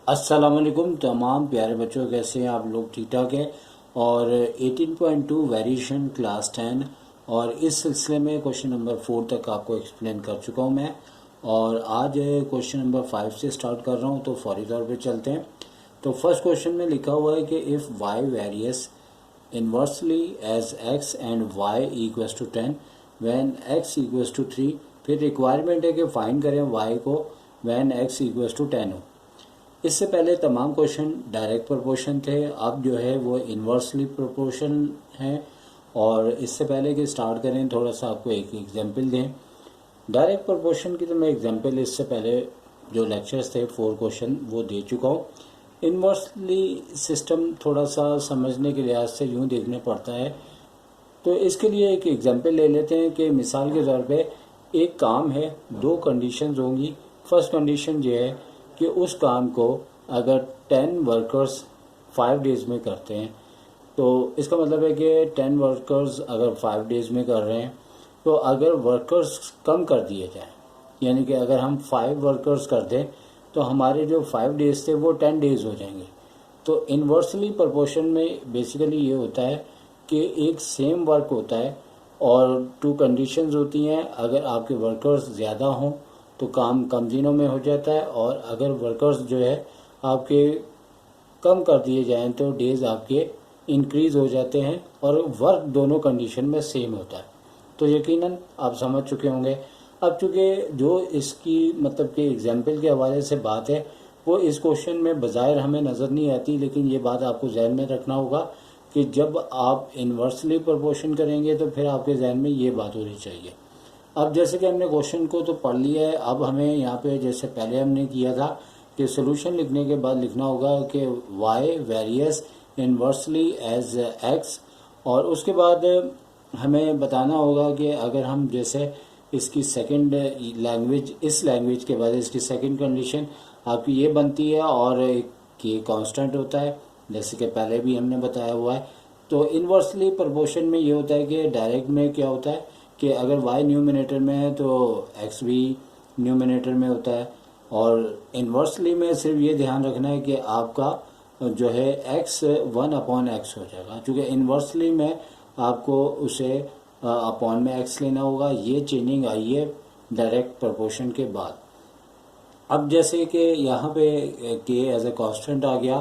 अस्सलाम वालेकुम तमाम प्यारे बच्चों, कैसे हैं आप लोग? ठीक ठाक हैं। और 18.2 वेरिएशन क्लास 10 और इस सिलसिले में क्वेश्चन नंबर 4 तक आपको एक्सप्लेन कर चुका हूं मैं। और आज क्वेश्चन नंबर 5 से स्टार्ट कर रहा हूं, तो फौरी तौर पे चलते हैं। तो फर्स्ट क्वेश्चन में लिखा हुआ है कि if y varies inversely as x and y equals to 10 when x equals to 3। फिर रिक्वायरमेंट है कि फाइंड करें वाई को व्हेन एक्स इक्वल्स टू 10 हो। इससे पहले तमाम क्वेश्चन डायरेक्ट प्रोपोर्शन थे, अब जो है वो इन्वर्सली प्रोपोर्शन है। और इससे पहले कि स्टार्ट करें, थोड़ा सा आपको एक एग्जांपल दें डायरेक्ट प्रोपोर्शन की। तो मैं एग्जांपल इससे पहले जो लेक्चर्स थे 4 क्वेश्चन वो दे चुका हूँ। इन्वर्सली सिस्टम थोड़ा सा समझने के लिहाज से यूँ देखने पड़ता है, तो इसके लिए एक एग्जांपल ले लेते हैं कि मिसाल के तौर पे एक काम है, 2 कंडीशंस होंगी। फर्स्ट कंडीशन ये है कि उस काम को अगर 10 वर्कर्स 5 डेज़ में करते हैं, तो इसका मतलब है कि 10 वर्कर्स अगर 5 डेज़ में कर रहे हैं, तो अगर वर्कर्स कम कर दिए जाएं, यानी कि अगर हम 5 वर्कर्स कर दें तो हमारे जो 5 डेज़ थे वो 10 डेज़ हो जाएंगे। तो इन्वर्सली प्रोपोर्शन में बेसिकली ये होता है कि एक सेम वर्क होता है और 2 कंडीशंस होती हैं। अगर आपके वर्कर्स ज़्यादा हों तो काम कम दिनों में हो जाता है, और अगर वर्कर्स जो है आपके कम कर दिए जाएं तो डेज़ आपके इंक्रीज़ हो जाते हैं, और वर्क दोनों कंडीशन में सेम होता है। तो यकीनन आप समझ चुके होंगे। अब चूँकि जो इसकी मतलब कि एग्जाम्पल के हवाले से बात है वो इस क्वेश्चन में बज़ाहिर हमें नज़र नहीं आती, लेकिन ये बात आपको जहन में रखना होगा कि जब आप इन्वर्सली प्रोपोर्शन करेंगे तो फिर आपके जहन में ये बात होनी चाहिए। अब जैसे कि हमने क्वेश्चन को तो पढ़ लिया है, अब हमें यहाँ पे जैसे पहले हमने किया था कि सोल्यूशन लिखने के बाद लिखना होगा कि y varies inversely as x, और उसके बाद हमें बताना होगा कि अगर हम जैसे इसकी सेकंड लैंग्वेज, इस लैंग्वेज के बाद इसकी सेकंड कंडीशन आपकी ये बनती है और ये कांस्टेंट होता है, जैसे कि पहले भी हमने बताया हुआ है। तो इन्वर्सली प्रोपोर्शन में ये होता है कि डायरेक्ट में क्या होता है कि अगर y न्यूमिनेटर में है तो x भी न्यूमिनेटर में होता है। और इन्वर्सली में सिर्फ ये ध्यान रखना है कि आपका जो है x 1/x हो जाएगा, क्योंकि इन्वर्सली में आपको उसे अपॉन में x लेना होगा। ये चेंजिंग आई है डायरेक्ट प्रोपोर्शन के बाद। अब जैसे कि यहाँ पे के एज ए कांस्टेंट आ गया,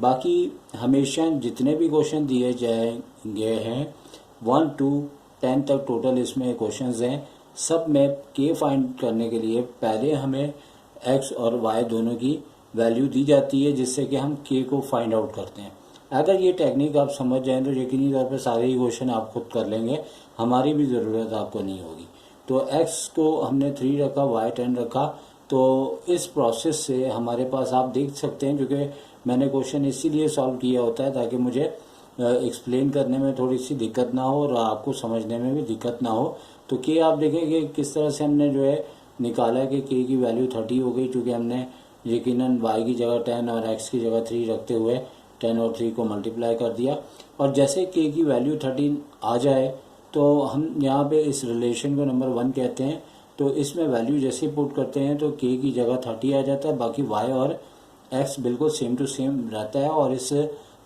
बाकी हमेशा जितने भी क्वेश्चन दिए जाएंगे हैं 1 to 10 तक टोटल इसमें क्वेश्चंस हैं, सब में के फाइंड करने के लिए पहले हमें एक्स और वाई दोनों की वैल्यू दी जाती है, जिससे कि हम के को फाइंड आउट करते हैं। अगर ये टेक्निक आप समझ जाएं तो यकीनी तौर पर सारे ही क्वेश्चन आप खुद कर लेंगे, हमारी भी ज़रूरत आपको नहीं होगी। तो एक्स को हमने 3 रखा, वाई 10 रखा। तो इस प्रोसेस से हमारे पास आप देख सकते हैं, क्योंकि मैंने क्वेश्चन इसीलिए सॉल्व किया होता है ताकि मुझे एक्सप्लेन करने में थोड़ी सी दिक्कत ना हो और आपको समझने में भी दिक्कत ना हो। तो के आप देखें कि किस तरह से हमने जो है निकाला कि के की वैल्यू 30 हो गई, क्योंकि हमने यकीनन वाई की जगह 10 और एक्स की जगह 3 रखते हुए 10 और 3 को मल्टीप्लाई कर दिया। और जैसे के की वैल्यू 30 आ जाए तो हम यहाँ पे इस रिलेशन को नंबर 1 कहते हैं। तो इसमें वैल्यू जैसे पुट करते हैं तो के की जगह 30 आ जाता है, बाकी वाई और एक्स बिल्कुल सेम टू सेम रहता है, और इस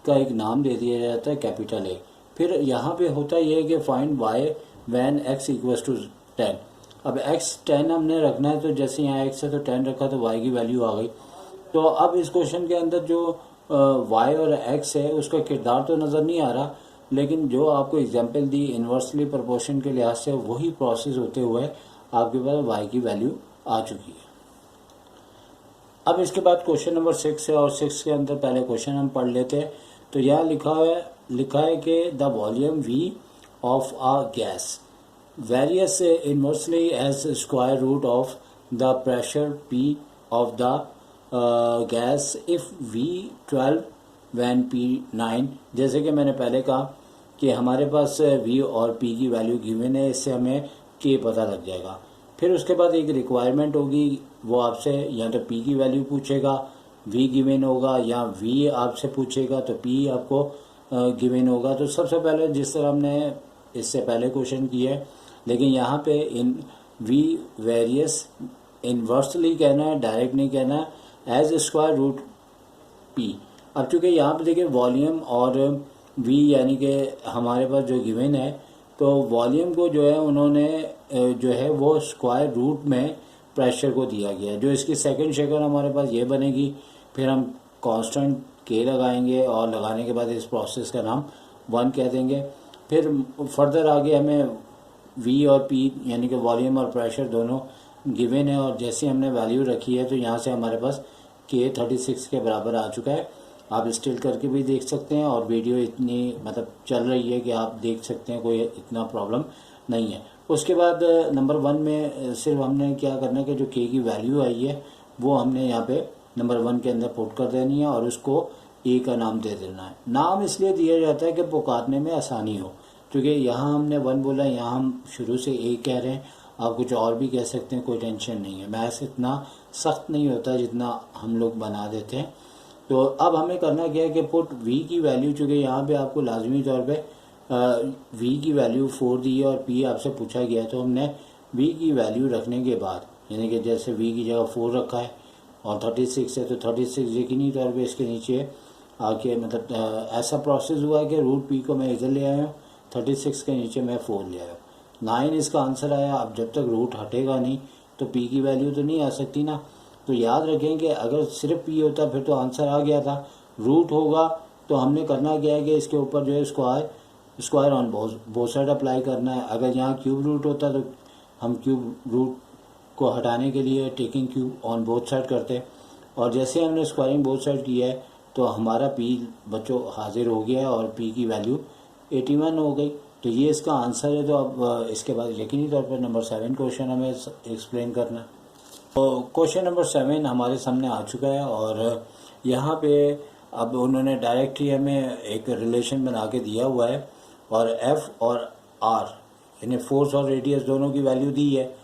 का एक नाम दे दिया जाता है कैपिटल ए। फिर यहाँ पे होता ये है कि find y when x equals to 10। अब एक्स 10 हमने रखना है, तो जैसे यहाँ एक्स है तो 10 रखा तो वाई की वैल्यू आ गई। तो अब इस क्वेश्चन के अंदर जो वाई और एक्स है उसका किरदार तो नज़र नहीं आ रहा, लेकिन जो आपको एग्जाम्पल दी इन्वर्सली प्रोपोर्शन के लिहाज से वही प्रोसेस होते हुए आपके पास वाई की वैल्यू आ चुकी है। अब इसके बाद क्वेश्चन नंबर 6 है, और 6 के अंदर पहले क्वेश्चन हम पढ़ लेते हैं। तो यहाँ लिखा है कि the volume V of a gas varies inversely as square root of the pressure P of the gas if V 12 when P 9। जैसे कि मैंने पहले कहा कि हमारे पास V और P की वैल्यू गिवन है, इससे हमें K पता लग जाएगा। फिर उसके बाद एक रिक्वायरमेंट होगी, वो आपसे या तो P की वैल्यू पूछेगा, V गिवन होगा, या V आपसे पूछेगा तो P आपको गिवन होगा। तो सबसे पहले जिस तरह हमने इससे पहले क्वेश्चन किए, लेकिन यहाँ पे इन V वेरियस इन्वर्सली कहना है, डायरेक्ट नहीं कहना है। As square root P. अब चूँकि यहाँ पे देखिए वॉल्यूम और वी यानी कि हमारे पास जो गिवन है, तो वॉल्यूम को जो है उन्होंने जो है वो स्क्वायर रूट में प्रेशर को दिया गया है। जो इसकी सेकंड शक्ल हमारे पास ये बनेगी, फिर हम कांस्टेंट के लगाएंगे और लगाने के बाद इस प्रोसेस का नाम 1 कह देंगे। फिर फर्दर आगे हमें वी और पी यानी कि वॉल्यूम और प्रेशर दोनों गिवन है, और जैसे हमने वैल्यू रखी है तो यहाँ से हमारे पास के 36 के बराबर आ चुका है। आप स्टिल करके भी देख सकते हैं, और वीडियो इतनी मतलब चल रही है कि आप देख सकते हैं, कोई इतना प्रॉब्लम नहीं है। उसके बाद नंबर 1 में सिर्फ हमने क्या करना है कि जो के की वैल्यू आई है वो हमने यहाँ पे नंबर 1 के अंदर पुट कर देनी है, और उसको ए का नाम दे देना है। नाम इसलिए दिया जाता है कि पुकारने में आसानी हो, क्योंकि यहाँ हमने 1 बोला, यहाँ हम शुरू से ए कह रहे हैं। आप कुछ और भी कह सकते हैं, कोई टेंशन नहीं है। मैथ्स इतना सख्त नहीं होता जितना हम लोग बना देते हैं। तो अब हमें करना क्या है कि पुट वी की वैल्यू, चूँकि यहाँ पे आपको लाजमी तौर पे वी की वैल्यू 4 दी है और पी आपसे पूछा गया है, तो हमने वी की वैल्यू रखने के बाद, यानी कि जैसे वी की जगह 4 रखा है और 36 है, तो 36 यकीनी तौर पे इसके नीचे आके मतलब ऐसा प्रोसेस हुआ है कि रूट पी को मैं इधर ले आया हूँ, 36 के नीचे मैं 4 ले आया हूँ, 9 इसका आंसर आया। अब जब तक रूट हटेगा नहीं तो पी की वैल्यू तो नहीं आ सकती ना। तो याद रखें कि अगर सिर्फ पी होता फिर तो आंसर आ गया था। रूट होगा तो हमने करना क्या है कि इसके ऊपर जो है square on both side apply करना है। अगर यहाँ क्यूब रूट होता तो हम क्यूब रूट को हटाने के लिए taking cube on both side करते, और जैसे हमने स्क्वायरिंग बोथ साइड किया है तो हमारा पी बच्चों हाजिर हो गया है और पी की वैल्यू 81 हो गई। तो ये इसका आंसर है। तो अब इसके बाद यकीनी तौर पर नंबर 7 क्वेश्चन हमें एक्सप्लेन करना। तो क्वेश्चन नंबर 7 हमारे सामने आ चुका है, और यहाँ पे अब उन्होंने डायरेक्ट ही हमें एक रिलेशन बना के दिया हुआ है, और एफ और आर यानी फोर्स और रेडियस दोनों की वैल्यू दी है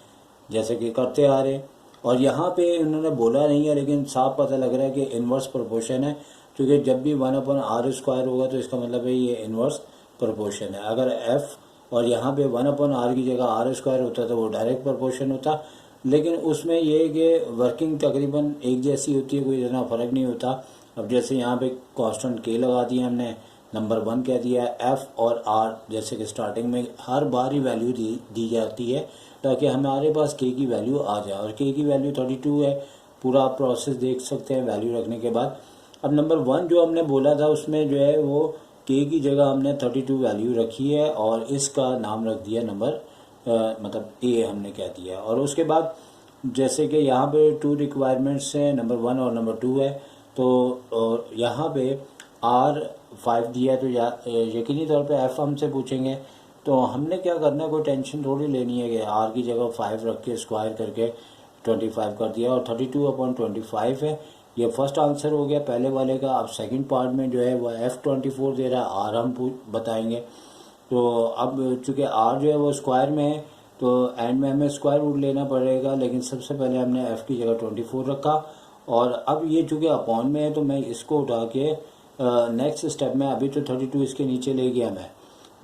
जैसे कि करते आ रहे। और यहाँ पे उन्होंने बोला नहीं है, लेकिन साफ पता लग रहा है कि इन्वर्स प्रोपोर्शन है, क्योंकि जब भी 1/r² होगा तो इसका मतलब है ये इन्वर्स प्रोपोर्शन है। अगर एफ और यहाँ पे 1/r की जगह r² होता तो वो डायरेक्ट प्रोपोर्शन होता, लेकिन उसमें ये है कि वर्किंग तकरीबन एक जैसी होती है, कोई इतना फ़र्क नहीं होता। अब जैसे यहाँ पे कांस्टेंट के लगा दिया हमने, नंबर 1 कह दिया, एफ और आर जैसे कि स्टार्टिंग में हर बार ही वैल्यू दी जाती है ताकि हमारे पास के की वैल्यू आ जाए, और के की वैल्यू 32 है। पूरा आप प्रोसेस देख सकते हैं वैल्यू रखने के बाद। अब नंबर 1 जो हमने बोला था उसमें जो है वो के की जगह हमने 32 वैल्यू रखी है, और इसका नाम रख दिया नंबर मतलब ए हमने कह दिया। और उसके बाद जैसे कि यहाँ पे 2 रिक्वायरमेंट्स हैं, नंबर 1 और नंबर 2 है। तो यहाँ पे R5 दिया है, तो यकीनी तौर पे F हमसे पूछेंगे। तो हमने क्या करना है, कोई टेंशन थोड़ी लेनी है कि R की जगह 5 रख के स्क्वायर करके 25 कर दिया, और 32/25 है। ये फर्स्ट आंसर हो गया पहले वाले का। अब सेकंड पार्ट में जो है वो F24 दे रहा है, R हम बताएंगे। तो अब चूँकि R जो है वो स्क्वायर में है तो एंड में हमें स्क्वायर रूट लेना पड़ेगा, लेकिन सबसे पहले हमने F की जगह 24 रखा। और अब ये चूँकि अपॉन में है तो मैं इसको उठा के नेक्स्ट स्टेप में, अभी तो 32 इसके नीचे ले गया मैं,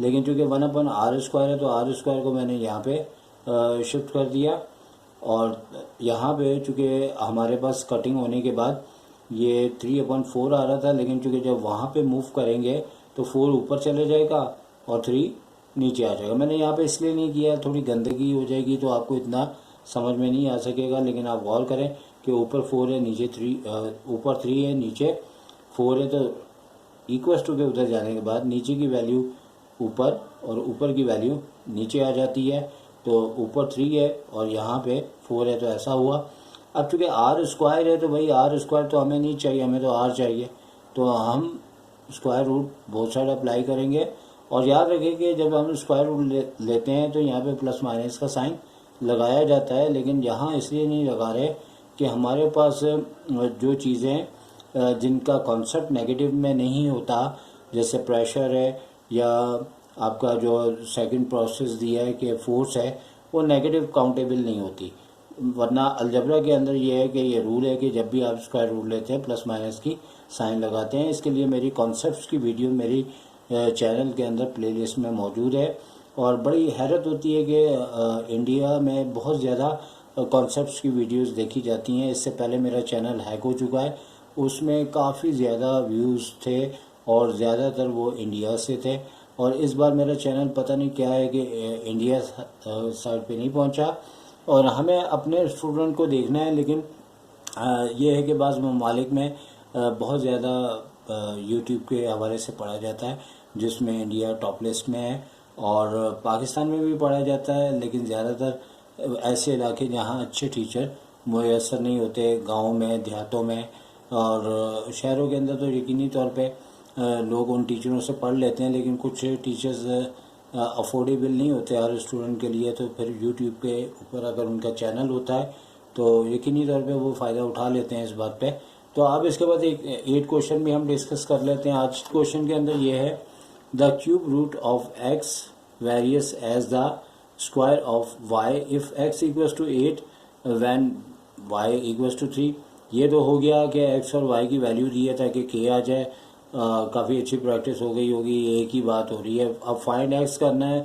लेकिन चूँकि 1/r² है तो r² को मैंने यहाँ पे शिफ्ट कर दिया। और यहाँ पे चूँकि हमारे पास कटिंग होने के बाद ये 3/4 आ रहा था, लेकिन चूँकि जब वहाँ पे मूव करेंगे तो 4 ऊपर चले जाएगा और 3 नीचे आ जाएगा। मैंने यहाँ पे इसलिए नहीं किया, थोड़ी गंदगी हो जाएगी तो आपको इतना समझ में नहीं आ सकेगा, लेकिन आप गौर करें कि ऊपर 4 है नीचे 3, ऊपर 3 है नीचे 4 है, तो इक्वल टू के उधर जाने के बाद नीचे की वैल्यू ऊपर और ऊपर की वैल्यू नीचे आ जाती है। तो ऊपर 3 है और यहाँ पे 4 है, तो ऐसा हुआ। अब चूँकि r² है तो भाई r² तो हमें नहीं चाहिए, हमें तो r चाहिए, तो हम square root both side apply करेंगे। और याद रखें कि जब हम स्क्वायर रूट लेते हैं तो यहाँ पे प्लस माइनस का साइन लगाया जाता है, लेकिन यहाँ इसलिए नहीं लगा रहे कि हमारे पास जो चीज़ें जिनका कॉन्सेप्ट नेगेटिव में नहीं होता, जैसे प्रेशर है या आपका जो सेकंड प्रोसेस दिया है कि फोर्स है, वो नेगेटिव काउंटेबल नहीं होती। वरना अलजबरा के अंदर ये है कि ये रूल है कि जब भी आप स्क्वायर रूट लेते हैं प्लस माइनस की साइन लगाते हैं। इसके लिए मेरी कॉन्सेप्ट्स की वीडियो मेरी चैनल के अंदर प्लेलिस्ट में मौजूद है। और बड़ी हैरत होती है कि इंडिया में बहुत ज़्यादा कॉन्सेप्ट्स की वीडियोस देखी जाती हैं। इससे पहले मेरा चैनल हैक हो चुका है, उसमें काफ़ी ज़्यादा व्यूज़ थे और ज़्यादातर वो इंडिया से थे। और इस बार मेरा चैनल पता नहीं क्या है कि इंडिया साइड पे नहीं पहुंचा। और हमें अपने स्टूडेंट को देखना है, लेकिन ये है कि बाज़ ममालिक में बहुत ज़्यादा यूट्यूब के हवाले से पढ़ा जाता है, जिसमें इंडिया टॉप लिस्ट में है, और पाकिस्तान में भी पढ़ा जाता है, लेकिन ज़्यादातर ऐसे इलाके जहाँ अच्छे टीचर मुयसर नहीं होते, गाँव में, देहातों में और शहरों के अंदर तो यकीनी तौर पे लोग उन टीचरों से पढ़ लेते हैं, लेकिन कुछ टीचर्स अफोर्डेबल नहीं होते हर स्टूडेंट के लिए। तो फिर यूट्यूब के ऊपर अगर उनका चैनल होता है तो यकीनी तौर पे वो फ़ायदा उठा लेते हैं इस बात पे। तो अब इसके बाद एक 8 क्वेश्चन भी हम डिस्कस कर लेते हैं। आज क्वेश्चन के अंदर ये है, the cube root of x varies as the square of y if x equals to 8 when y equals to 3। ये तो हो गया कि एक्स और वाई की वैल्यू दी है ताकि के आ जाए। काफ़ी अच्छी प्रैक्टिस हो गई होगी, एक ही बात हो रही है। अब फाइंड एक्स करना है,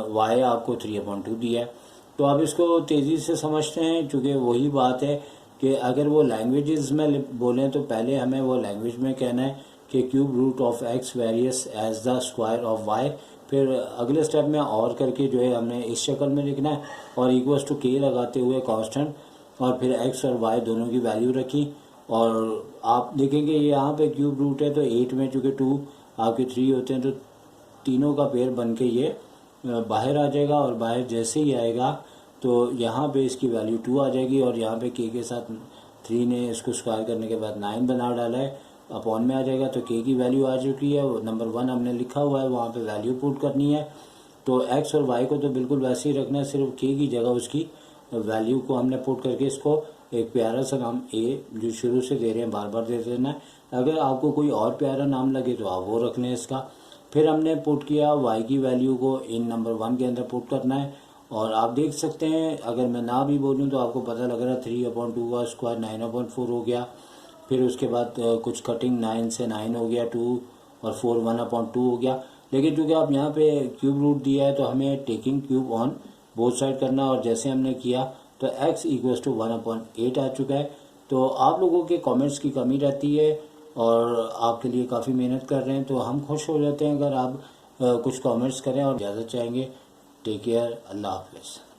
वाई आपको 3/2 दिया है। तो अब इसको तेज़ी से समझते हैं, क्योंकि वही बात है कि अगर वो लैंग्वेजेस में बोलें तो पहले हमें वो लैंग्वेज में कहना है कि cube root of x varies as the square of y. फिर अगले स्टेप में और करके जो है हमने इस शक्ल में लिखना है और इक्वल्स टू के लगाते हुए कांस्टेंट, और फिर एक्स और वाई दोनों की वैल्यू रखी। और आप देखेंगे यहाँ पे क्यूब रूट है तो 8 में चूँकि 2 आपके 3 होते हैं तो तीनों का पेयर बन के ये बाहर आ जाएगा, और बाहर जैसे ही आएगा तो यहाँ पे इसकी वैल्यू 2 आ जाएगी, और यहाँ पे के साथ 3 ने इसको स्क्वायर करने के बाद 9 बना डाला है, अपॉन में आ जाएगा। तो के की वैल्यू आ चुकी है, नंबर 1 हमने लिखा हुआ है, वहाँ पे वैल्यू पुट करनी है। तो एक्स और वाई को तो बिल्कुल वैसे ही रखना है, सिर्फ के की जगह उसकी वैल्यू को हमने पुट करके इसको एक प्यारा सा नाम ए जो शुरू से दे रहे हैं बार बार दे देना है। अगर आपको कोई और प्यारा नाम लगे तो आप वो रख लें इसका। फिर हमने पुट किया वाई की वैल्यू को इन नंबर 1 के अंदर पुट करना है, और आप देख सकते हैं अगर मैं ना भी बोलूं तो आपको पता लग रहा है 3/2 का स्क्वायर 9/4 हो गया। फिर उसके बाद कुछ कटिंग 9 से 9 हो गया 2, और 4 1/2 हो गया। लेकिन चूँकि आप यहाँ पे क्यूब रूट दिया है तो हमें taking cube on both side करना, और जैसे हमने किया तो x इक्वल्स टू 1/8 आ चुका है। तो आप लोगों के कमेंट्स की कमी रहती है और आपके लिए काफ़ी मेहनत कर रहे हैं, तो हम खुश हो जाते हैं अगर आप कुछ कमेंट्स करें और इजाज़त चाहेंगे। टेक केयर, अल्लाह हाफिज़।